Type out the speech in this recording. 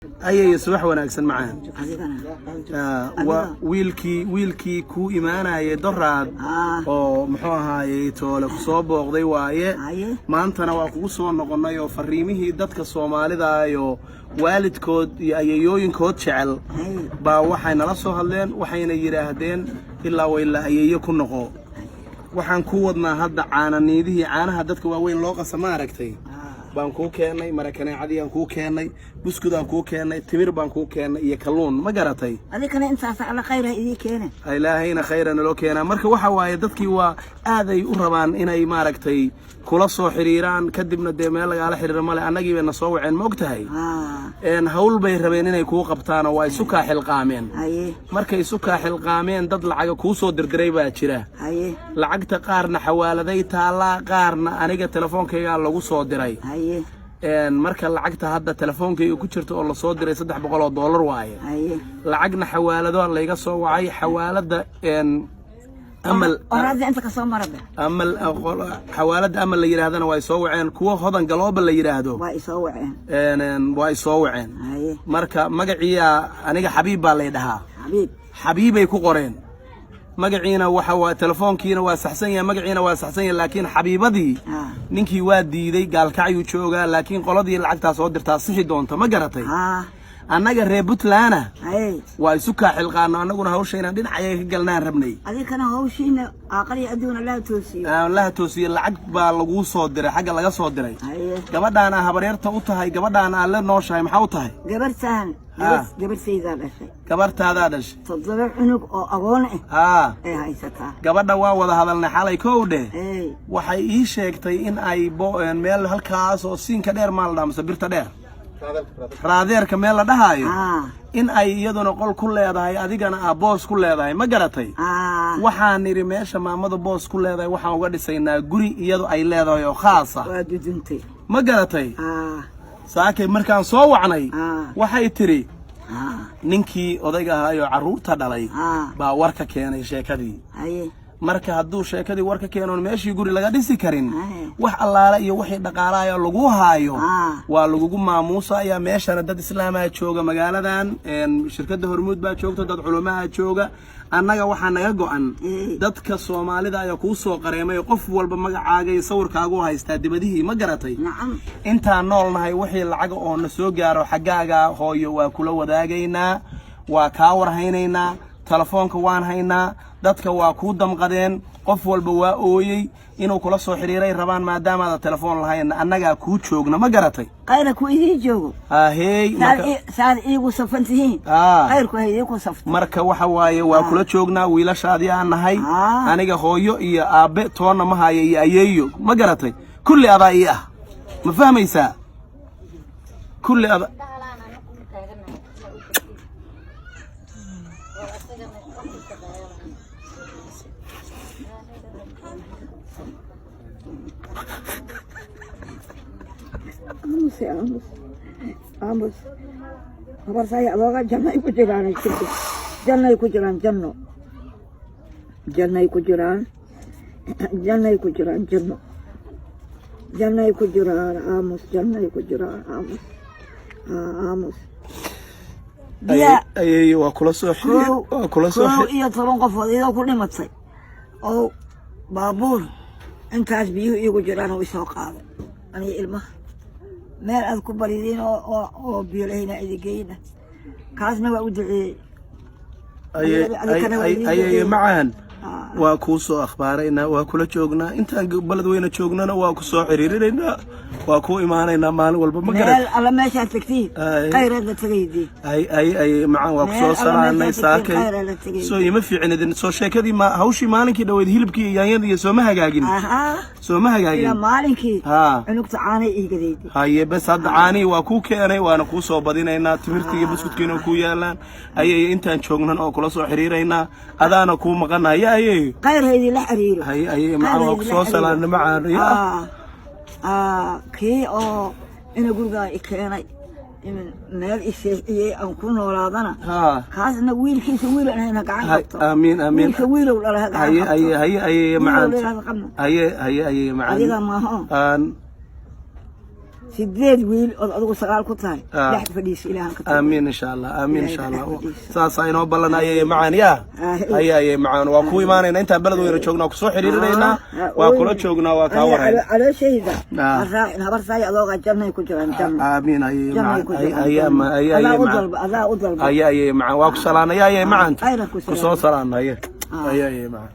أي صباح وناكسن معاه ويلكي كو إيمانا يدراد أو محوها يتولى كصوب وغضي وايه ما أنتنا وقوسوا نقولنا يو فريمه دتك الصومالي ذا يو والد كود يوين كود شعل با وحين رسوها لين وحين يراهدين إلا وإلا يكون نقو وحن كودنا هذا عانا نيده عانا هدتك وين لوقا سماركتي baan ku keenay marakana cadiyaan ku keenay buskudaan ku keenay timir baan ku keenay iyo kalluun ma garatay adikana intaas ala khayra idii keenay ilaahayna khayran loo keenaa marka waxa waaye dadkii waa aaday u rabaan inay maaragtay kula soo xiriiraan kadibna de meel laga la xiriir male anagii bay na soo waceen ma ogtahay hawl bay rabeen inay ku qabtaan oo ay suka xilqaameen markay suka xilqaameen dad lacag ku soo dirdiray baa jira lacagta qaarna xawaaladay taala qaarna aniga telefoonkayga lagu soo diray marka lacagta hadda telefoonkayga ku jirto oo la soo diray $300 waaye lacagna xawaalado la iga soo wacay xawaalada أمل أنت كسام مربع أمل حوالد أمل اللي يرهدنا ويسوعين كوا هذا انقلاب اللي يرهدوا ويسوعين مركا مقعية أنا حبيب بالله ده حبيبي كقرين مقعينا وحوا تلفون كينا واسحسين مقعينا واسحسين لكن حبيبتي نينكي وادي ذي قال كعيو شوقا لكن قلدي العقد صدر تصحي دونتا ما قرتي annaga reer Puntland way suka xilqaano annaguna hawsheena dhinacay ka galnaan rabnay adikana hawsheena aqali aduuna la toosiyo lacag baa lagu soo diray xagga laga soo diray gabadhaana habareerta u tahay gabadhaana la nooshahay maxaa u tahay gabartaan gabar sayda dhashay gabartaada dhashay toddoba cunug oo agoon ah ee haysata gabadha waa wada hadalnay xalay koowde waxay ii sheegtay in ay meel halkaas oo siinka dheer maal dhaamsa birta dheer raadeerka meel la dhahayo in ay iyaduna qol ku leedahay adigana boos ku leedahay ma garatay waxaan niri meesha maamada boos ku leedahay waxaan uga dhisaynaa guri iyadu ay leedahay oo khaas ah waa dudintay ma garatay saakay markaan soo wacnay waxay tiri ninkii odayga ahayo caruurta dhalay baa warka keenay sheekadii marka hadduu sheekadii warka keenoon meeshii guri laga dhisi karin wax allaala iyo wixii dhaqaalaha lagu haayo waa lagu maamuusaya meeshana dad islaamaha jooga magaaladan shirkadda Hormuud baa joogto dad culumaha jooga annaga waxa naga go'an dadka Soomaalida ayaa ku soo qareemay qof walba magacaaga iyo sawirkaagu haystaa dibadihii ma garatay inta noolnahay wixii lacag oo na soo gaaro xagaaga hooyo waa kula wadaagaynaa waa ka warhaynaynaa telefoonka waan haynaa dadka waa ku damqadeen qof walba waa ooyay inuu kula soo xiriiray rabaan maadaama aad telefoon lahayn annaga ku joogna ma garatay qayra ku idii joogo hey saad iigu safantihiin qayrku hayay ku safto marka waxa waaye waa kula joognaa wiilashaadii aan nahay aniga hooyo iyo aabe toona ma hayo iyo ayeeyo ma garatay kulli adaa ii ah ma fahmaysaa kulli adaa Amos. Kabar saya abaga janna iku jiraan janno. Janna iku jiraan Amos janna iku jiraan Amos. Ay waa kula soo xiriir iyo toban qof oo ku dhimatay oo baabuur intaas biyo igu jiraan oo soo qaaday ani ilmaha meel aad ku barideen oo biyo leeyna idigeyna kaasna waa u duceeyay ay macaan waa ku soo akhbaarayna waa kula joognaa intaan balad weyna joognana waa ku soo xiriirinayna waa ku imaanayna maalin walba ma garan alla meesha tagtay qayrad la tagaydi ay macaan waa ku soo salaanay saakay soo ima fiicnadin soo sheekadii ma hawshii maalinkii dhaweyd hilibkii yaanyada iyo soo ma hagaagin maalinkii cunugta caanay iigadeeyay haye bas hadda caani waa ku keenay waana ku soo badinaynaa timirtii iyo buskudkiina ku yaalaan ayay intaan joognan oo kula soo xiriiraynaa adaana ku maqanahay ayay qayraydi la xiriiro ayay macaan waa ku soo salaanay macaan kii oo ina guriga keenay meel isheeyay aan ku noolaadana kaasna wiilkiisa wiil aan gacan qabto amiin wiilka wiil oo dhalay ay macaan ay macaan adiga ma sideed wiil oo adigu sagaal ku tahay dhex fadhiis ilaahan ka tahay amiin insha Allah amiin insha Allah saas ay noo ballanayay macaan yaa ayay macaan waa ku iimaanayna inta balad weyn joognaa ku soo xiriirinayna waa kula joognaa waa ka waray ala shayda raaxin habar saay adooga jannay ku jiraan janna amiin ayay macaan waa ku salaanaya ayay macaan ku soo salaanaya ayay macaan